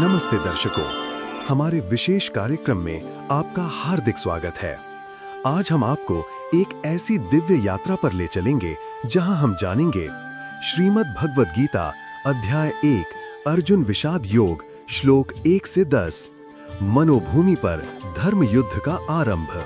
नमस्ते दर्शकों, हमारे विशेष कार्यक्रम में आपका हार्दिक स्वागत है। आज हम आपको एक ऐसी दिव्य यात्रा पर ले चलेंगे जहां हम जानेंगे श्रीमद् भगवद गीता अध्याय 1 अर्जुन विषाद योग श्लोक 1 से 10 मनोभूमि पर धर्म युद्ध का आरंभ।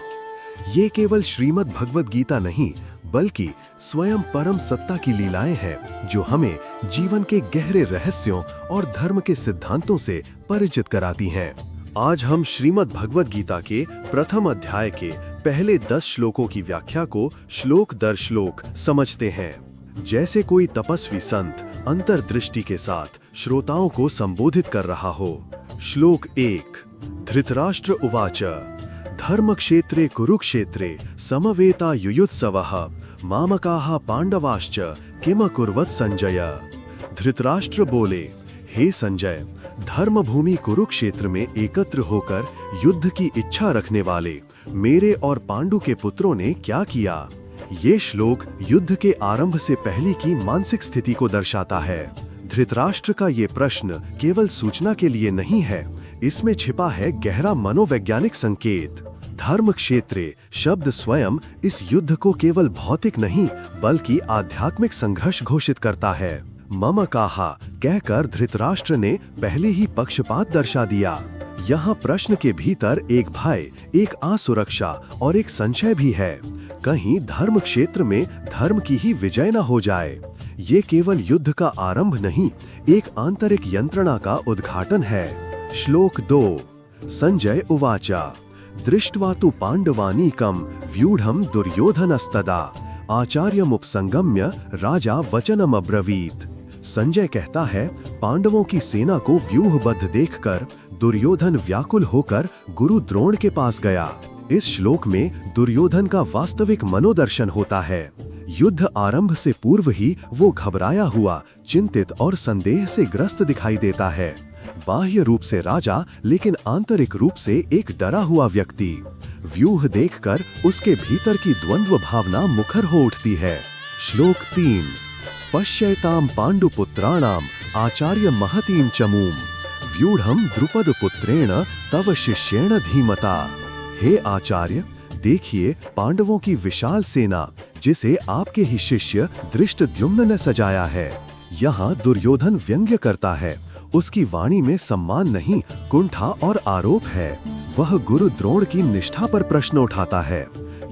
ये केवल श्रीमद् भगवद गीता नहीं बल्कि स्वयं परम सत्ता की लीलाएं हैं जो हमें जीवन के गहरे रहस्यों और धर्म के सिद्धांतों से परिचित कराती हैं। आज हम श्रीमद् भगवद गीता के प्रथम अध्याय के पहले 10 श्लोकों की व्याख्या को श्लोक दर श्लोक समझते हैं। जैसे कोई तपस्वी संत अंतर्दृष्टि के साथ श्रोताओं को संबोधित कर रहा हो। श्लोक 1 धृतराष्ट्र उवाच धर्मक्षेत्रे कुरुक्षेत्रे समवेता युयुत्सवः मामकाः पांडवाश्च किम कुर्वत संजय। धृतराष्ट्र बोले, हे संजय, धर्मभूमि कुरुक्षेत्र में एकत्र होकर युद्ध की इच्छा रखने वाले मेरे और पांडु के पुत्रों ने क्या किया। ये श्लोक युद्ध के आरंभ से पहले की मानसिक स्थिति को दर्शाता है। धृतराष्ट्र का ये प्रश्न केवल सूचना के लिए नहीं है, इसमें छिपा है गहरा मनोवैज्ञानिक संकेत। धर्म क्षेत्रे शब्द स्वयं इस युद्ध को केवल भौतिक नहीं बल्कि आध्यात्मिक संघर्ष घोषित करता है। मम काहा कहकर धृतराष्ट्र ने पहले ही पक्षपात दर्शा दिया। यहाँ प्रश्न के भीतर एक भय, एक असुरक्षा और एक संशय भी है। कहीं धर्म क्षेत्र में धर्म की ही विजय न हो जाए। ये केवल युद्ध का आरंभ नहीं, एक आंतरिक यंत्रणा का उद्घाटन है। श्लोक 2 संजय उवाचा दृष्ट्वा तु पांडवानीकं व्यूढ़ं दुर्योधनस्तदा आचार्यमुपसंगम्य राजा वचनमब्रवीत। संजय कहता है, पांडवों की सेना को व्यूहबद्ध देखकर दुर्योधन व्याकुल होकर गुरु द्रोण के पास गया। इस श्लोक में दुर्योधन का वास्तविक मनोदर्शन होता है। युद्ध आरंभ से पूर्व ही वो घबराया हुआ, चिंतित और संदेह से ग्रस्त दिखाई देता है। बाह्य रूप से राजा लेकिन आंतरिक रूप से एक डरा हुआ व्यक्ति। व्यूह देखकर उसके भीतर की द्वंद्व भावना मुखर हो उठती है। श्लोक 3 पश्यताम पांडुपुत्राणाम आचार्य महतीम चमूम व्यूढ़ं द्रुपद पुत्रेण तव शिष्येण धीमता। हे आचार्य, देखिए पांडवों की विशाल सेना जिसे आपके ही शिष्य धृष्टद्युम्न ने सजाया है। यहाँ दुर्योधन व्यंग्य करता है। उसकी वाणी में सम्मान नहीं, कुंठा और आरोप है। वह गुरु द्रोण की निष्ठा पर प्रश्न उठाता है।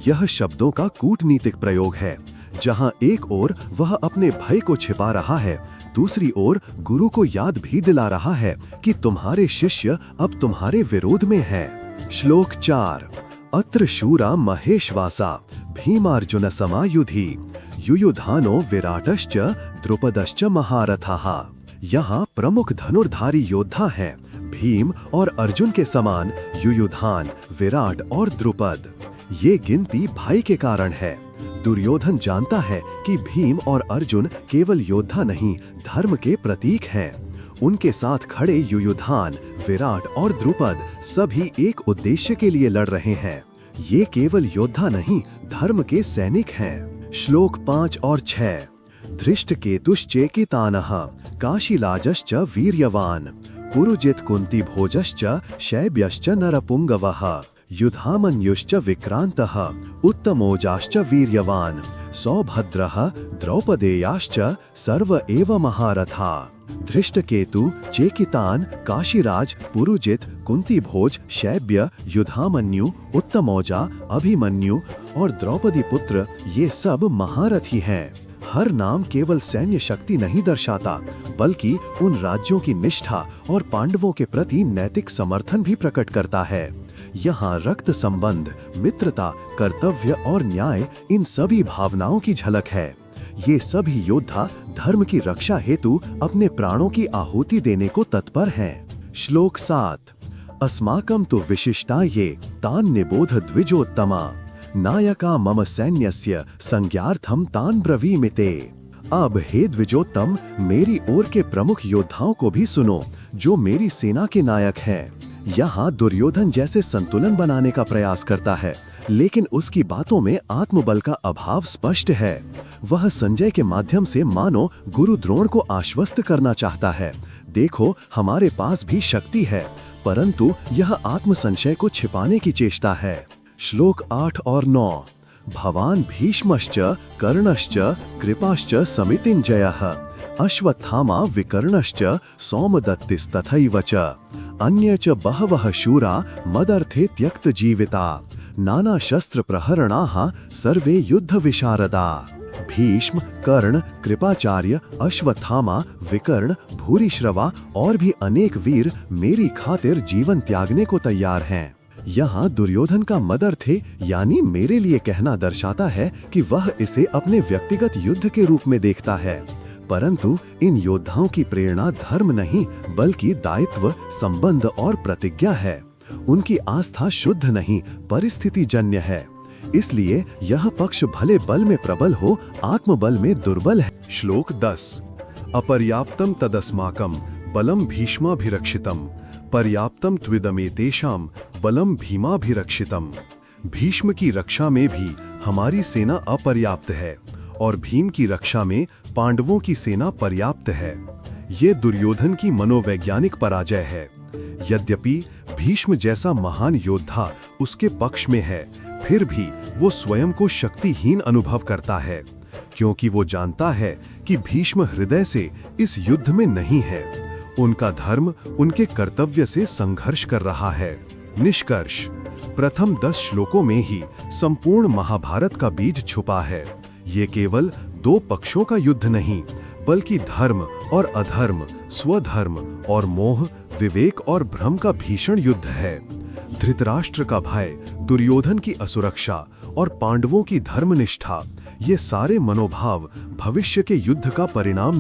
यह शब्दों का कूटनीतिक प्रयोग है। जहां एक ओर वह अपने भय को छिपा रहा है, दूसरी ओर गुरु को याद भी दिला रहा है कि तुम्हारे शिष्य अब तुम्हारे विरोध में है। श्लोक 4 अत्र शूरा महेशवासा भीमार्जुन समायुधि युयुधानो विराटश्च द्रुपदश्च महारथाः। यहाँ प्रमुख धनुर्धारी योद्धा हैं भीम और अर्जुन के समान युयुधान, विराट और द्रुपद। ये गिनती भय के कारण है। दुर्योधन जानता है कि भीम और अर्जुन केवल योद्धा नहीं, धर्म के प्रतीक हैं। उनके साथ खड़े युयुधान, विराट और द्रुपद सभी एक उद्देश्य के लिए लड़ रहे हैं। ये केवल योद्धा नहीं, धर्म के सैनिक हैं। श्लोक 5 और 6 धृष्टकेतुश्चेकितानः काशीलाजश्च वीर्यवान् पुरुजित कुंती भोजश्च शैब्यश्च नरपुंगवः युधामन्युश्च विक्रान्तः उत्तमोजाश्च वीर्यवान् सौभद्रः द्रौपदेयाश्च सर्व एव महारथा। धृष्टकेतु, चेकितान, काशीराज, पुरुजित, कुंती भोज, शैब्य, युधामन्यु, उत्तमौजा, अभिमन्यु और द्रौपदी पुत्र ये सब महारथी हैं। हर नाम केवल सैन्य शक्ति नहीं दर्शाता बल्कि उन राज्यों की निष्ठा और पांडवों के प्रति नैतिक समर्थन भी प्रकट करता है। यहाँ रक्त संबंध, मित्रता, कर्तव्य और न्याय इन सभी भावनाओं की झलक है। ये सभी योद्धा धर्म की रक्षा हेतु अपने प्राणों की आहुति देने को तत्पर हैं। श्लोक 7 अस्माकं तु विशिष्टा ये तान् निबोध द्विजोत्तमा नायका मम सैन्यस्य संज्ञार्थम तान् ब्रवीमिते। अब हे द्विजोत्तम, मेरी ओर के प्रमुख योद्धाओं को भी सुनो जो मेरी सेना के नायक हैं। यहाँ दुर्योधन जैसे संतुलन बनाने का प्रयास करता है लेकिन उसकी बातों में आत्मबल का अभाव स्पष्ट है। वह संजय के माध्यम से मानो गुरु द्रोण को आश्वस्त करना चाहता है। देखो, हमारे पास भी शक्ति है, परंतु यह आत्मसंशय को छिपाने की चेष्टा है। श्लोक 8 और 9। भवान भीष्मश्च कर्णश्च कृपाश्च समितिञ्जयः अश्वत्थामा विकर्णश्च सौमदत्तिस्तथैव च अन्ये च बहवः शूरा मदर्थे त्यक्त जीविता नाना शस्त्र प्रहरणाः सर्वे युद्ध विशारदा। भीष्म, कर्ण, कृपाचार्य, अश्वत्थामा, विकर्ण, भूरिश्रवा और भी अनेक वीर मेरी खातिर जीवन त्यागने को तैयार हैं। यहाँ दुर्योधन का मदर थे यानी मेरे लिए कहना दर्शाता है कि वह इसे अपने व्यक्तिगत युद्ध के रूप में देखता है, परंतु इन योद्धाओं की प्रेरणा धर्म नहीं बल्कि दायित्व, संबंध और प्रतिज्ञा है। उनकी आस्था शुद्ध नहीं परिस्थिति जन्य है, इसलिए यह पक्ष भले बल में प्रबल हो आत्मबल में दुर्बल है। श्लोक 10। अपर्याप्तम तदस्माकं बलम भीष्माभिरक्षितम पर्याप्तम त्विदमेतेषां बलम भीमाभिरक्षितम। भीष्म की रक्षा में भी हमारी सेना अपर्याप्त है और भीम की रक्षा में पांडवों की सेना पर्याप्त है। ये दुर्योधन की मनोवैज्ञानिक पराजय है। यद्यपि भीष्म जैसा महान योद्धा उसके पक्ष में है, फिर भी वो स्वयं को शक्तिहीन अनुभव करता है, क्योंकि वो जानता है कि भीष्म हृदय से इस युद्ध में नहीं है। उनका धर्म उनके कर्तव्य से संघर्ष कर रहा है। निष्कर्ष, प्रथम 10 श्लोकों में ही संपूर्ण महाभारत का बीज छुपा है। ये केवल 2 पक्षों का युद्ध नहीं, बल्कि धर्म और अधर्म, स्वधर्म और मोह, विवेक और भ्रम का भीषण युद्ध है। धृतराष्ट्र का भय, दुर्योधन की असुरक्षा और पांडवों की धर्मनिष्ठा, ये सारे मनोभाव भविष्य के युद्ध का परिणाम